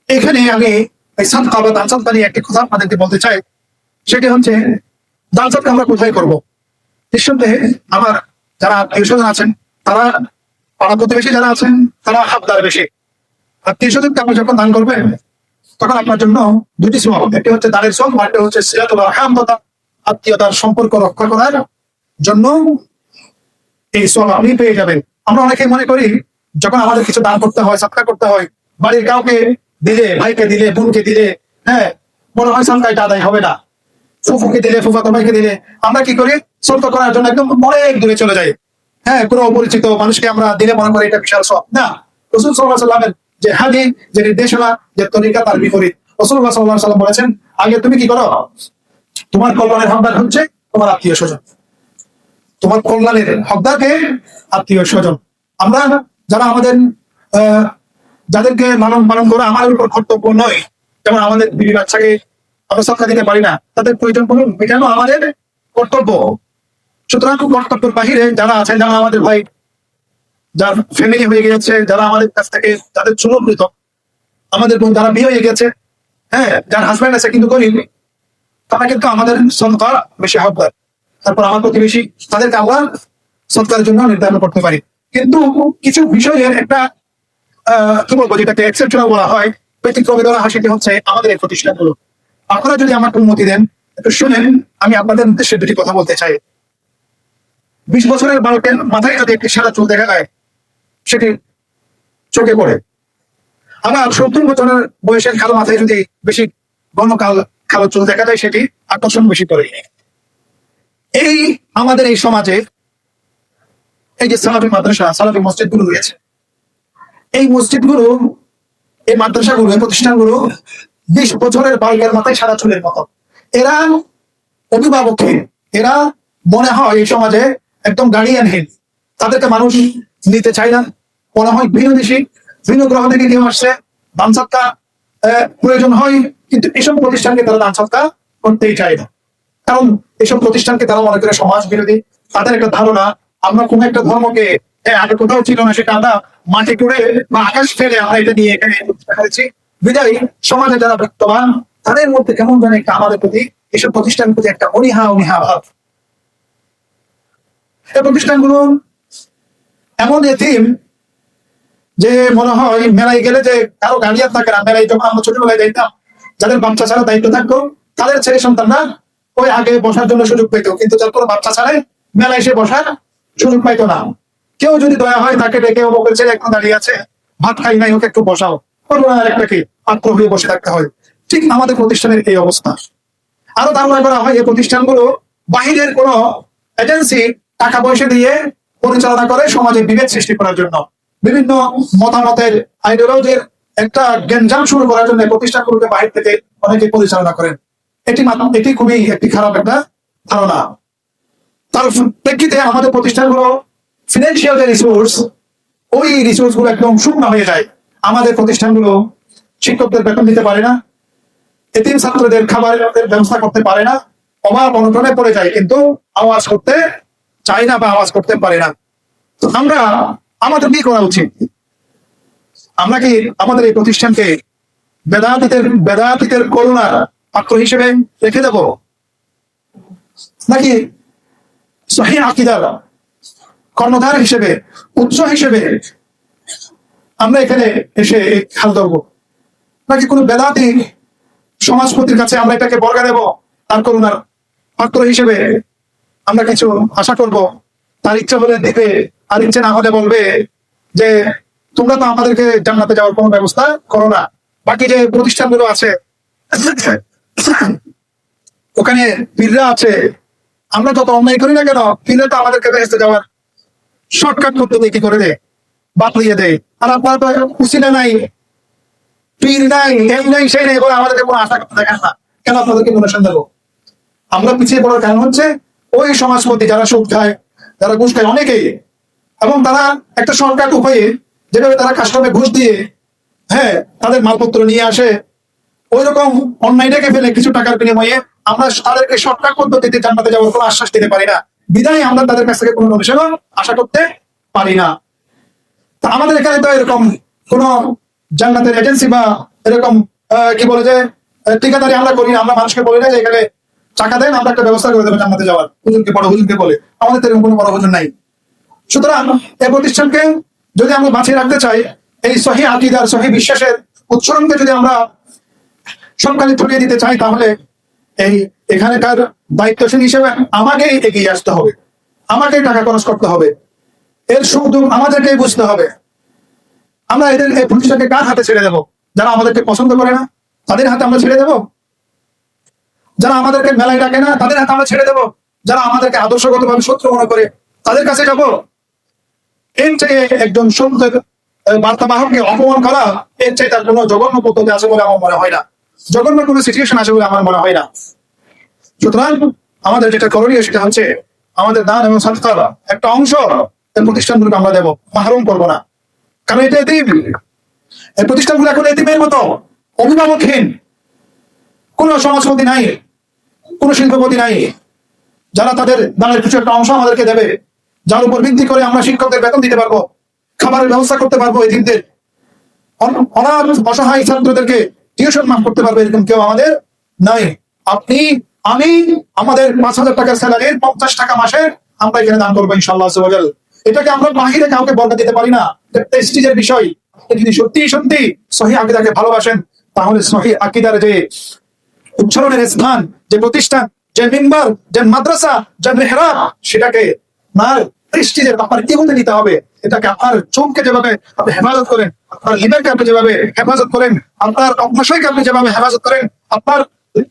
এখানে আমি এই সাদকা বা দান সাদকা নিয়ে একটি কথা আপনাদেরকে বলতে চাই। সেটি হচ্ছে, দান সাদকা আমরা কোথায় করবো? নিঃসন্দেহে আমার যারা আত্মীয়স্বজন আছেন, তারা পাড়া প্রতিবেশী যারা আছেন, তারা হাবদার বেশি। আত্মীয়স্বজনকে আপনি যখন দান করবেন, তখন আপনার জন্য দুটি সওয়াব, একটি হচ্ছে দানের সওয়াব, আরেকটি হচ্ছে সিলাতুল আরহাম, আত্মীয়তার সম্পর্ক রক্ষা করার জন্য এই সওয়াব আপনি পেয়ে যাবেন। আমরা অনেকেই মনে করি যখন আমাদের কিছু দান করতে হয়, সাদকা করতে হয়, বাড়ির কাউকে দিলে, ভাইকে দিলে, বোনকে দিলে, হ্যাঁ, মনে হয় সাদকা এটা আদায় হবে না। ফুফুকে দিলে, ফুফাতো ভাইকে দিলে, আমরা কি করি? সদকা করার জন্য একদম অনেক দূরে চলে যাই। হ্যাঁ, কোনো অপরিচিত মানুষকে আমরা দিলে মনে করি এটা বিশাল সওয়াব। না, রাসূল সাল্লাল্লাহু আলাইহি ওয়াসাল্লামের যে হাদিস, যে নির্দেশনা, যে তরিকা, তার বিপরীত। রাসূলুল্লাহ সাল্লাল্লাহু আলাইহি ওয়াসাল্লাম বলেছেন, আগে তুমি কি করো? তোমার কল্যাণের হকদার হচ্ছে তোমার আত্মীয় স্বজন। তোমার কল্যাণের হকদারকে আত্মীয় স্বজন। আমরা যারা আমাদের যাদেরকে লালন পালন করা আমাদের উপর কর্তব্য নয়, যেমন আমাদের বিবি বাচ্চাকে আমরা সদকা দিতে পারি না, তাদের প্রয়োজন পূরণ মেটানো আমাদের কর্তব্য। সুতরাং কর্তব্যের বাহিরে যারা আছেন, যারা আমাদের ভাই, যার ফ্যামিলি হয়ে গেছে, যারা আমাদের কাছ থেকে যাদের চুনবৃত, আমাদের বোন যারা বিয়ে হয়ে গেছে, হ্যাঁ, যার হাজব্যান্ড আছে কিন্তু গরিব, তারা কিন্তু আমাদের সদকা বেশি হকদার। তারপর আমার প্রতিবেশী, তাদেরকে আমরা সদকার জন্য নির্ধারণ করতে পারি। কিন্তু কিছু বিষয়ের একটা কি বলবো, যেটাকে এক্সেপশনাল বলা হয়, ব্যতিক্রমী ধরা হয়, সেটি হচ্ছে আমাদের এই প্রতিষ্ঠানগুলো। আপনারা যদি আমাকে অনুমতি দেন, একটু শুনেন, আমি আপনাদের উদ্দেশ্যে দুটি কথা বলতে চাই। 20 বছরের বালকের মাথায় যদি একটি সাদা চুল দেখা যায়, সেটি চোখে পড়ে। আমার 70 বছরের বয়সের কালো মাথায় যদি বেশি ঘন কালো চুল দেখা যায়, সেটি আকর্ষণ বেশি করে। এই আমাদের এই সমাজে এই যে সালাফি মাদ্রাসা, সালাফি মসজিদ গুলো রয়েছে, এই মসজিদগুলো, এই মাদ্রাসাগুলো, এই প্রতিষ্ঠানগুলো 20 বছরের বালকের মাথায় সাদা চুলের মতো। এরা অভিভাবকহীন, এরা মনে হয় এই সমাজে একদম গার্ডিয়ানহীন। তাদেরকে মানুষ নিতে চায় না, মনে হয় ভিন্ন দেশি, ভিন্ন গ্রহ থেকে কেউ আসছে, দান সদকা প্রয়োজন হয়, কিন্তু এসব প্রতিষ্ঠানকে তারা দান সদকা করতেই চায় না। কারণ এসব প্রতিষ্ঠানকে তারা মনে করে সমাজ বিরোধী। তাদের একটা ধারণা, আমরা কোন একটা ধর্মকে আগে কোথাও ছিল না, সেটা আমরা মাটি করে বা আকাশ ফেলে আমরা এটা নিয়ে এখানে দেখাচ্ছি। বিদায় সমাজে যারা বিত্তবান, তাদের মধ্যে কেমন জানে একটা আমাদের প্রতি, এসব প্রতিষ্ঠানের প্রতি একটা অনীহা ভাব। এই প্রতিষ্ঠানগুলো এমন এতিম যে মনে হয় মেলায় গেলে যে কারো গার্ডিয়ান থাকে না। মেলায় যখন আমরা ছোটবেলায় যাইতাম, যাদের বাচ্চা ছাড়া দায়িত্ব থাকতো, তাদের ছেলে সন্তানরা ওই আগে বসার জন্য সুযোগ পেত, কিন্তু যার কোনো বাচ্চা ছাড়াই মেলায় এসে বসার সুযোগ পাইতো না। কেউ যদি দয়া হয় তাকে ডেকে, অমুকের ছেলে এখন দাঁড়িয়ে আছে, ভাত খাই নাই, ওকে একটু বসাও, আরেকটাকে পাত্র হয়ে বসে থাকতে হয়। ঠিক আমাদের প্রতিষ্ঠানের এই অবস্থা। আরো ধারণা করা হয় এই প্রতিষ্ঠানগুলো বাহিরের কোন এজেন্সি টাকা পয়সা দিয়ে পরিচালনা করে সমাজে বিভেদ সৃষ্টি করার জন্য, বিভিন্ন মতামতের, আইডিওলজির একটা গ্যাঞ্জাম শুরু করার জন্য প্রতিষ্ঠানগুলোকে বাহির থেকে অনেকে পরিচালনা করেন। এটি খুবই একটি খারাপ একটা ধারণা। তার প্রেক্ষিতে আমাদের প্রতিষ্ঠানগুলো ফিনান্সিয়াল যে রিসোর্স, ওই রিসোর্স গুলো একদম শুকনো হয়ে যায়। আমাদের প্রতিষ্ঠানগুলো শিক্ষকদের বেতন দিতে পারে না, এতিম ছাত্রদের খাবারের ব্যবস্থা করতে পারে না, অভাব অনটনে পড়ে যায়, কিন্তু আওয়াজ করতে চাই না বা আওয়াজ করতে পারে না। তো আমরা, আমাদের কি করা উচিত? আমরা কি আমাদের এই প্রতিষ্ঠানকে বেদাতীতের করুণার পাত্র হিসেবে রেখে দেব, নাকি সহিহ আকীদার কর্ণধার হিসেবে, উৎস হিসেবে আমরা এখানে এসে খেয়াল ধরবো, নাকি কোনো বেদাতি সমাজপতির কাছে আমরা এটাকে বর্গা দেব, তার করুণার পাত্র হিসেবে আমরা কিছু আশা করব, তার ইচ্ছা হলে দেবে আর ইচ্ছে না হলে বলবে যে তোমরা তো আমাদেরকে জান্নাতে যাওয়ার কোনো ব্যবস্থা করো না। বাকি যে প্রতিষ্ঠানগুলো আছে ওখানে পীররা আছে, আমরা যত অন্যায় করি না কেন পীররা তো আমাদেরকে বেহেশতে যাওয়ার শর্টকাট পদ্ধতি কি করে দেয়, বাতলিয়ে দেয়। আর আপনারা তো উসিলা নাই, পীর নাই, এই নাই সেই নেই বলে আমাদেরকে কোনো আশা করতে দেখেন না, কেন আপনাদেরকে ডোনেশন দেবো? আমরা পিছিয়ে পড়ার কারণ হচ্ছে ওই সমাজপতি যারা সুদ খায়, যারা ঘুষ খায় অনেকেই, এবং তারা একটা শর্টকাট উপায়ে যেভাবে তারা কাস্টমে ঘুষ দিয়ে হ্যাঁ তাদের মালপত্র নিয়ে আসে, ওই রকম অনলাইনটাকে ফেলে কিছু টাকার বিনিময়ে আমরা তাদেরকে শর্টকাট পদ্ধতিতে জান্নাতে যাওয়ার কোনো আশ্বাস দিতে পারি না, বিদায় আমরা তাদের কাছ থেকে কোনো ডোনেশন আশা করতে পারি না। তা আমাদের এখানে তো এরকম কোন জান্নাতের এজেন্সি বা এরকম কি বলে যে ঠিকাদারি আমরা করি না, আমরা মানুষকে বলি না যে এখানে টাকা দেন আমরা একটা ব্যবস্থা করে দেবো জান্নাতে যাওয়ার, হুজুরকে বড় হুজুরকে বলে, আমাদের তো এরকম কোনো বড় হুজুর নাই। সুতরাং এই প্রতিষ্ঠানকে যদি আমরা বাঁচিয়ে রাখতে চাই, এই সহি আকীদার সহি বিশ্বাসের উচ্চারণকে যদি আমরা সবকালে ছড়িয়ে দিতে চাই, তাহলে এই এখানকার দায়িত্বশীল হিসেবে আমাকেই এগিয়ে আসতে হবে, আমাকেই টাকা খরচ করতে হবে, এর শুধু আমাদেরকেই বুঝতে হবে। আমরা এদের এই প্রতিষ্ঠানকে কার হাতে ছেড়ে দেবো? যারা আমাদেরকে পছন্দ করে না তাদের হাতে আমরা ছেড়ে দেবো? যারা আমাদেরকে মেলায় ডাকে না তাদের হাতে আমরা ছেড়ে দেবো? যারা আমাদেরকে আদর্শগতভাবে শত্রু মনে করে তাদের কাছে যাবো? এর চেয়ে একজন সত্যের বার্তাবাহককে অপমান করা, এর চেয়ে তার কোনো জঘন্য পদ্ধতি আছে বলে আমার মনে হয় না, জঘন্য কোনো সিচুয়েশন আছে বলে আমার মনে হয় না। সুতরাং আমাদের যেটা করণীয় সেটা হচ্ছে আমাদের দান এবং সাদকার একটা অংশ এই প্রতিষ্ঠানগুলোকে আমরা দেবো, মাহরুম করবো না। কারণ এটা এতিম, এই প্রতিষ্ঠানগুলো এখন এতিমের মতো অভিভাবকহীন, কোন সমাজপতি নাই, কোন শিল্পপতি নাই, যারা তাদের দানের কিছু একটা অংশ আমাদেরকে দেবে, যার উপর ভিত্তি করে আমরা শিক্ষকদের বেতন দিতে পারবো, খাবারের ব্যবস্থা করতে পারবো, এতিমদের অনাথ অসহায় ছাত্রদেরকে টিউশন মাফ করতে পারবে, এরকম কেউ আমাদের নাই। আপনি আমি আমাদের 5,000 টাকার স্যালারির 50 টাকা মাসে আমরা এখানে দান করবো ইনশাআল্লাহ। এটাকে আমরা বাহিরে কাউকে বর্ণনা দিতে পারি না, প্রেস্টিজের বিষয়। যদি সত্যি সত্যি সহি আকীদাকে ভালোবাসেন, তাহলে সহি আকীদার যে উচ্চারণের স্থান, যে প্রতিষ্ঠান, যে মিম্বার, যে মাদ্রাসা, যে মেহরাব, সেটাকে না প্রেস্টিজের আপনার ইগোতে নিতে হবে। এটাকে আপনার চোখকে যেভাবে আপনি হেফাজত করেন, আপনার লিভারকে আপনি যেভাবে হেফাজত করেন, আপনার অগ্নাশয়কে আপনি যেভাবে হেফাজত করেন, আপনার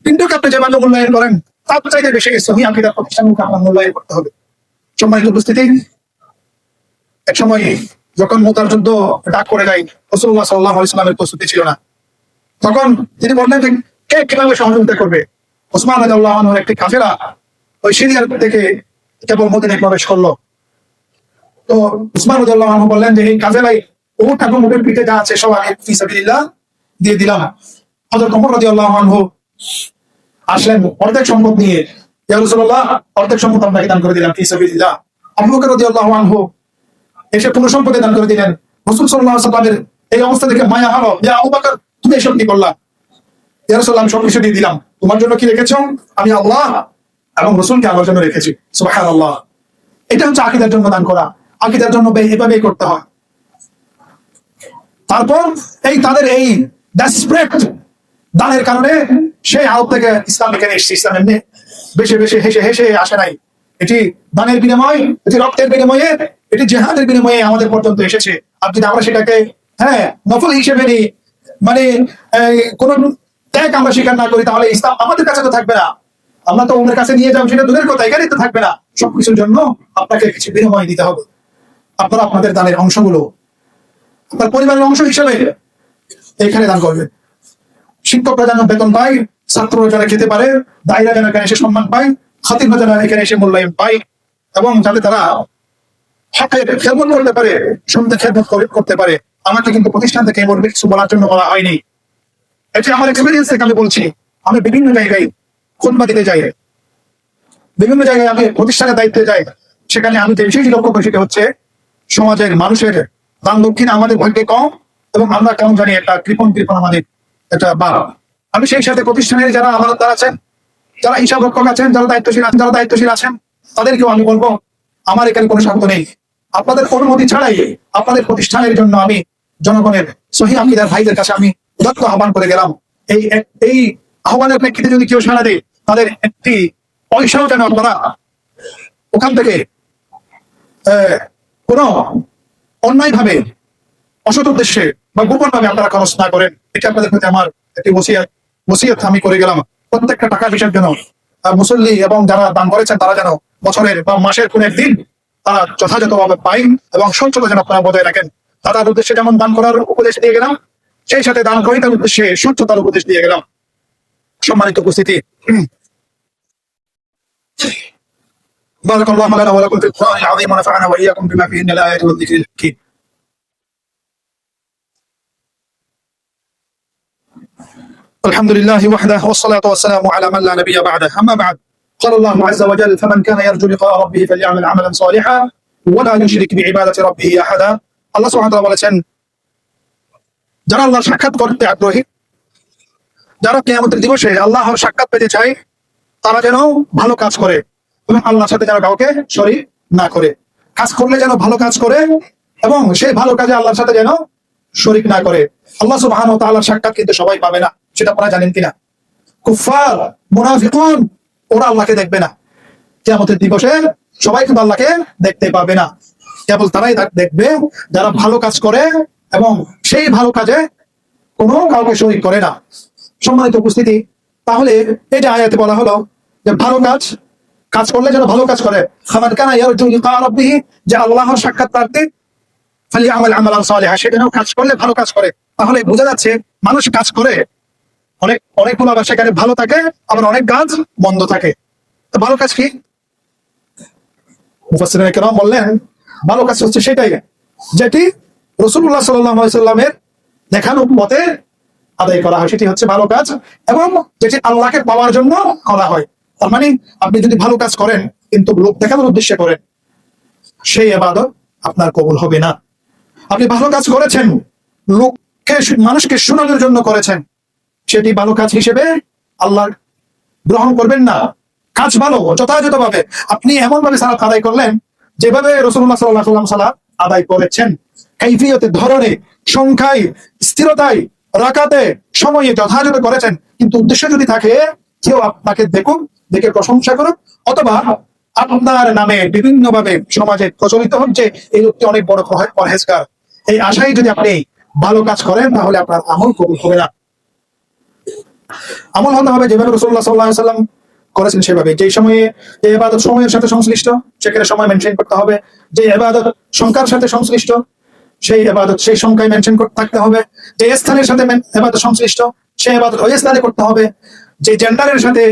পিণ্ডকে আপনি যেভাবে মূল্যায়ন করেন, তার চাইতে বেশি সহি আকীদার প্রতিষ্ঠানকে আপনার মূল্যায়ন করতে হবে। সম্মানিত উপস্থিতি, এক সময় যখন মুতার যুদ্ধ ডাক করে যায়, রাসূলুল্লাহ সাল্লাল্লাহু আলাইহি ওয়াসাল্লামের প্রস্তুতি ছিল না, তখন তিনি বললেন যে কে কিভাবে সহযোগিতা করবে। ওসমান রাদিয়াল্লাহু আনহুর একটি কাফেলা ওই সিরিয়ার থেকে কেবল মদিনায় প্রবেশ করলো। তো ওসমান রাদিয়াল্লাহু আনহু বললেন যে এই কাফেলায় উট এবং উটের পিঠে যা আছে সব আমি ফি সাবিলিল্লাহ দিয়ে দিলাম। হযরত ওমর রাদিয়াল্লাহু আনহু আসলেন অর্ধেক সম্পদ নিয়ে, ইয়া রাসূলুল্লাহ অর্ধেক সম্পদ আপনাকে দান করে দিলাম ফি সাবিলিল্লাহ। আবু বকর রাদিয়াল্লাহু আনহু এসে পুরো সম্পদে দান করে দিলেন। রাসূল সাল্লাল্লাহু আলাইহি ওয়াসাল্লামের এই অবস্থা দেখে মায়া হলো, ইয়া আবু বকর তুমি এসব কি করলা? ইয়া রাসূলুল্লাহ আমি সবকিছু দিয়ে দিলাম, তোমার জন্য কি রেখেছো? আমি আল্লাহ এবং রাসূলকে আল্লাহর জন্য রেখেছি। সুবহানাল্লাহ। এটা হচ্ছে আকীদার জন্য দান করা, আকীদার জন্য এভাবেই করতে হয়। তারপর এই তাদের এই ডেসপারেট দানের কারণে সেই আরব থেকে ইসলাম এখানে এসেছে। ইসলাম এমনি বেশি বেশি হেসে হেসে আসে নাই, এটি দানের বিনিময়, এটি রক্তের বিনিময়ে, এটি জিহাদের বিনিময়ে আমাদের পর্যন্ত এসেছে। আর যদি আমরা সেটাকে নফল হিসেবে নিই, মানে কোন ত্যাগ আমরা স্বীকার না করি, তাহলে ইসলাম আমাদের কাছে তো থাকবে না। আমরা তো ওদের কাছে নিয়ে যাবো সেটা দূরের কথা, এখানে তো থাকবে না। সবকিছুর জন্য আপনাকে কিছু বিনিময় দিতে হবে। আপনারা আপনাদের দানের অংশগুলো আপনার পরিবারের অংশ হিসেবে এখানে দান করবেন। শিক্ষকরা যেন বেতন পায়, ছাত্ররা যারা খেতে পারে, দায়ীরা যেন এখানে এসে সম্মান পায়, খাতিবরা যেন এখানে এসে মূল্যায়ন পায়, এবং যাতে তারা হকের খেদমত করতে পারে, সন্ধ্যে খেদমত করতে পারে। আমাকে কিন্তু প্রতিষ্ঠান থেকে এমন কিছু বলার জন্য বলা হয়নি, এটি আমার এক্সপিরিয়েন্স থেকে আমি বলছি। আমি বিভিন্ন জায়গায় খুতবা দিতে যাই, বিভিন্ন জায়গায় আমি প্রতিষ্ঠানের দায়িত্বে যাই, সেখানে আমি বেশি লক্ষ্য করি সেটা হচ্ছে সমাজের মানুষের দান দক্ষিণা আমাদের ভাগ্যে কম, এবং আমরা কেমন জানি একটা কৃপণ আমাদের একটা বা। আমি সেই সাথে প্রতিষ্ঠানের যারা আমানতদার আছেন, যারা হিসাব রক্ষক আছেন, যারা দায়িত্বশীল আছেন, তাদেরকেও আমি বলবো আমার এখানে কোনো স্বার্থ নেই। আপনাদের অনুমতি ছাড়াই আপনাদের প্রতিষ্ঠানের জন্য আমি জনগণের সহিহ আকীদার ভাইদের কাছে আমি উদাত্ত আহ্বান করে গেলাম, এই আহ্বানের প্রেক্ষিতে যদি কেউ সাড়া দেয়, তাদের একটি পয়সাও যেন আপনারা ওখান থেকে কোন অন্যায় ভাবে, অসৎ উদ্দেশ্যে বা গোপন ভাবে আপনারা খরচ না করেন। এটা আপনাদের প্রতি আমার একটি ওসিয়ত আমি করে গেলাম। প্রত্যেকটা টাকা পয়সার জন্য মুসল্লি এবং যারা দান করেছেন তারা যেন বছরের বা মাসের কোন একদিন তারা যথাযথভাবে পাই এবং সঞ্চয় যেন আপনারা বজায় রাখেন। তার উদ্দেশ্যে যেমন দান করার উপদেশ দিয়ে গেলাম, সেই সাথে দান গ্রহীতার উদ্দেশ্যে সঞ্চয়তার উপদেশ দিয়ে গেলাম। সম্মানিত উপস্থিতি, بارك الله لنا ولكم في القرآن العظيم ونفعنا وإياكم بما فيه من الآيات والذكر الحكيم. الحمد لله وحده والصلاة والسلام على من لا نبي بعده. أما بعد، قال الله عز وجل: فمن كان يرجو لقاء ربه فليعمل عملا صالحا ولا يشرك بعبادة ربه أحدا. আল্লাহ সুবহানাহু ওয়া তাআলা বলেছেন, যারা আল্লাহর সাক্ষাৎ করতে আগ্রহী, যারা কিয়ামতের দিবসে আল্লাহর সাক্ষাৎ পেতে চায়, তারা যেন ভালো কাজ করে এবং আল্লাহর সাথে যেন কাউকে শরীক না করে। কাজ করলে যেন ভালো কাজ করে এবং সেই ভালো কাজে আল্লাহর সাথে যেন শরীক না করে। আল্লাহ সুবহানাহু ওয়া তাআলার সাক্ষাৎ কিন্তু সবাই পাবে না, সেটা আপনারা জানেন কিনা? কুফফার, মুনাফিকুন, ওরা আল্লাহকে দেখবে না। কিয়ামতের দিবসে সবাই কিন্তু আল্লাহকে দেখতে পাবে না। কেবল তারাই দেখবে যারা ভালো কাজ করে এবং সেই ভালো কাজে কোনো কাউকে শরীক করে না। সম্মানিত উপস্থিতি, তাহলে এই যে আয়াতে বলা হলো যে ভালো কাজ করলে যেন ভালো কাজ করে, ফামান কানা ইয়ারজু লিকা রাব্বিহি, যে আল্লাহর সাক্ষাৎ প্রার্থী, ফালিয়ামাল আমালান সালিহা, সে যেন কাজ করলে ভালো কাজ করে। তাহলে বোঝা যাচ্ছে মানুষ কাজ করে, অনেকগুলো আবার সেখানে ভালো থাকে, আবার অনেক কাজ মন্দ থাকে। তো ভালো কাজ কি? মুফাসসিরিন কেরাম বললেন, ভালো কাজ হচ্ছে সেটাই যেটি রাসূলুল্লাহ সাল্লাল্লাহু আলাইহি সাল্লামের দেখানো পথে আদায় করা হয়, সেটি হচ্ছে ভালো কাজ, এবং যেটি আল্লাহকে পাওয়ার জন্য করা হয়। তার মানে আপনি যদি ভালো কাজ করেন কিন্তু লোক দেখানোর উদ্দেশ্যে করেন, সেই ইবাদত আপনার কবুল হবে না। আপনি ভালো কাজ করেছেন, মানুষকে শোনানোর জন্য করেছেন, সেটি ভালো কাজ হিসেবে আল্লাহ গ্রহণ করবেন না। কাজ ভালো, যথাযথভাবে আপনি এমন ভাবে সালাত আদায় করলেন যেভাবে রাসূলুল্লাহ সাল্লাল্লাহু আলাইহি ওয়াসাল্লাম সালাত আদায় করেছেন, কাইফিয়তে, ধরনে, সংখ্যায়, স্থিরতায়, রাকাতে, সময়ে যথাযথ করেছেন, কিন্তু উদ্দেশ্য যদি থাকে কেউ আপনাকে দেখে প্রশংসা করুক, অথবা আপনার নামে বিভিন্ন ভাবে সমাজে প্রচলিত হচ্ছে এই লোকটি অনেক বড় পরহেজগার, এই আশায় যদি আপনি ভালো কাজ করেন, তাহলে আপনার আমল কবুল হবে না। আমল হতে হবে যেভাবে রাসূলুল্লাহ সাল্লাল্লাহু আলাইহি ওয়াসাল্লাম করেছেন সেভাবে। যে সময়ে যে ইবাদত সময়ের সাথে সংশ্লিষ্ট, সেখানে সময় মেনটেন করতে হবে। যে ইবাদত সংখ্যার সাথে সংশ্লিষ্ট, সেই ইবাদত সেই সংখ্যায় মেনটেন করতে থাকতে হবে। যে স্থানের সাথে ইবাদত সংশ্লিষ্ট, সেই ইবাদত ওই স্থানে করতে হবে। যে জেন্ডারের সাথে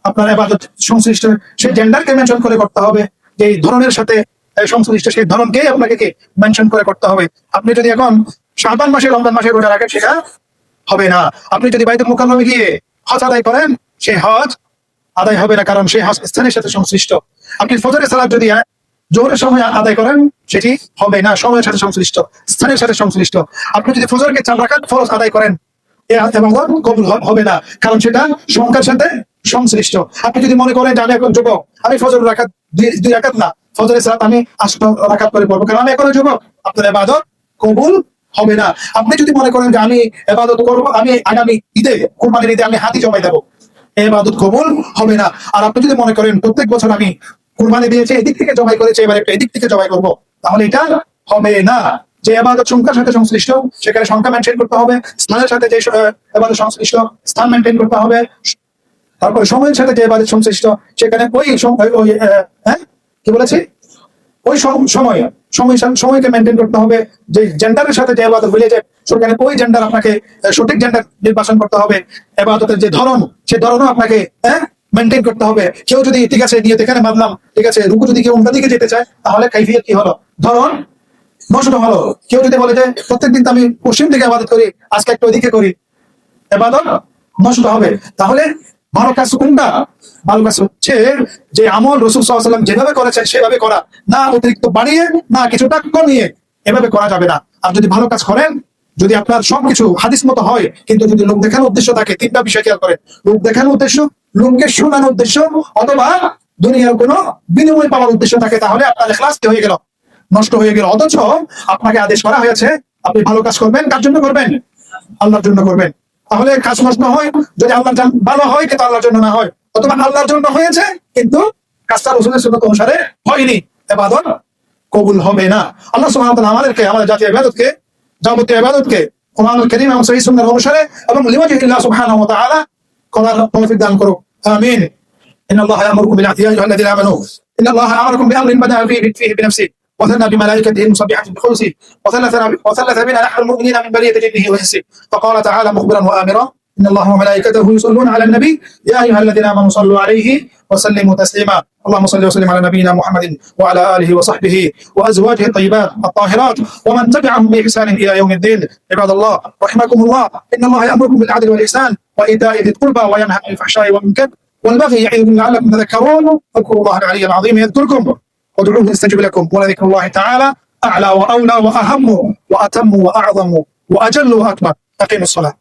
আপনার ইবাদত সংশ্লিষ্ট, সেই জেন্ডারকে মেনশন করে করতে হবে। যে ধরনের সাথে সংশ্লিষ্ট, সেই ধরনকেই আপনাকে মেনশন করে করতে হবে। আপনি যদি এখন শাবান মাসে, রমজান মাসে রোজা রাখেন, সেটা হবে না। আপনি যদি বাইতুল মুকাররমে গিয়ে হজ আদায় করেন, সেই হজ আদায় হবে না, কারণ সেই হজ স্থানের সাথে সংশ্লিষ্ট। আপনি ফজরের সালাত যদি জোহরের সময় আদায় করেন, সেটি হবে না, সময়ের সাথে সংশ্লিষ্ট, স্থানের সাথে সংশ্লিষ্ট। আপনি যদি ফজরকে 4 রাকাত ফরজ আদায় করেন, কবুল হবে না, কারণ সেটা সংখ্যার সাথে সংশ্লিষ্ট। আপনি যদি মনে করেন যে আমি এখন যুবক, আমি ফজর রাকাত 2 রাকাত না, ফজরের সালাত আমি 8 রাকাত করে পড়বো, কারণ আমি এখনো যুবক, আপনার ইবাদত কবুল হবে না। আপনি যদি মনে করেন যে আমি ইবাদত করব, আমি আগামী ঈদে, কুরবানির ঈদে আমি হাতি জবাই দেবো, ইবাদত কবুল হবে না। আর আপনি যদি মনে করেন প্রত্যেক বছর আমি কুরবানি দিয়েছি, এদিক থেকে জবাই করেছি, এবার একটা এদিক থেকে জবাই করবো, তাহলে এটা হবে না। যে ইবাদত সংখ্যার সাথে সংশ্লিষ্ট, সেখানে সংখ্যা মেনটেন করতে হবে। স্থানের সাথে যে ইবাদত সংশ্লিষ্ট, স্থান মেনটেন করতে হবে। তারপরে সময়ের সাথে যে ইবাদত সংশ্লিষ্ট, সেখানে কি বলেছি, ওই সময়কে মেনটেন করতে হবে। যে জেন্ডারের সাথে যে ইবাদত মিলে যায়, সেখানে ওই জেন্ডার, আপনাকে সঠিক জেন্ডার নির্বাচন করতে হবে। ইবাদতের যে ধরন, সে ধরনও আপনাকে মেনটেন করতে হবে। কেউ যদি ঠিক আছে নিয়ত এখানে মানলাম, ঠিক আছে, রুকু যদি কেউ উল্টা দিকে যেতে চায়, তাহলে কাইফিয়ত কি হলো, ধরন নষ্ট হলো। কেউ যদি বলে যে প্রত্যেকদিন আমি পশ্চিম দিকে ইবাদত করি, আজকে একটু ওইদিকে করি, ইবাদত নষ্ট হবে। তাহলে ভালো কাজ কোনটা? ভালো কাজ হচ্ছে যে আমল রাসূল সাল্লাল্লাহু আলাইহি ওয়াসাল্লাম যেভাবে করেছেন সেভাবে করা, না অতিরিক্ত বাড়িয়ে, না কিছুটা কমিয়ে, এভাবে করা যাবে না। আর যদি ভালো কাজ করেন, যদি আপনার সবকিছু হাদিস মতো হয়, কিন্তু যদি লোক দেখানোর উদ্দেশ্য থাকে, 3টা বিষয় খেয়াল করেন: লোক দেখানোর উদ্দেশ্য, লোককে শোনানোর উদ্দেশ্য, অথবা দুনিয়ার কোনো বিনিময় পাওয়ার উদ্দেশ্য থাকে, তাহলে আপনার ইখলাস হয়ে গেল, নষ্ট হয়ে গেল। অথচ আপনাকে আদেশ করা হয়েছে আপনি ভালো কাজ করবেন, কার জন্য করবেন? আল্লাহর জন্য করবেন। তাহলে কাজ নষ্ট হয় যদি আল্লাহর ভালো হয় কিন্তু আল্লাহর জন্য না হয়, অথবা আল্লাহর জন্য হয়েছে কিন্তু কাজটা রাসূলের সুন্নাত অনুসারে হয়নি, ইবাদত কবুল হবে না। আল্লাহ সুবহানাহু ওয়া তাআলা আমাদেরকে, আমাদের জাতীয় ইবাদতকে, যাবতীয় ইবাদতকে কুরআনুল কারীম এবং সহিহ সুন্নাহর অনুসারে এবং লিওয়াজহিল্লাহ সুবহানাহু ওয়া তাআলা করার তৌফিক দান করুক। আমিন। ইন্নাল্লাহা ইয়া'মুরুকুম বিল আদলি ইয়া আইয়ুহাল্লাযীনা আমানু ইন্নাল্লাহা আমারাকুম বিআমরিন বাদা'a ফীহি বিনফসিহি وثنى بملائكته مسبحة بخلصه وثلث بنا نحن المؤمنين من برية جنه وإنسه فقال تعالى مخبرا وآمرا إن الله وملائكته يصلون على النبي يا أيها الذين آمنوا صلوا عليه وسلموا تسليما اللهم صل وسلم على نبينا محمد وعلى آله وصحبه وأزواجه الطيبات الطاهرات ومن تبعهم بإحسان إلى يوم الدين. عباد الله رحمكم الله، إن الله يأمركم بالعدل والإحسان وإيتاء ذي القربى وينهى عن الفحشاء والمنكر والبغي يعظكم لعلكم تذكرون. اذكروا الله العلي العظيم يذكركم وادعوه يستجب لكم ولذكر الله تعالى أعلى وأولى وأهم وأتم وأعظم وأجل وأكبر. أقيموا الصلاة.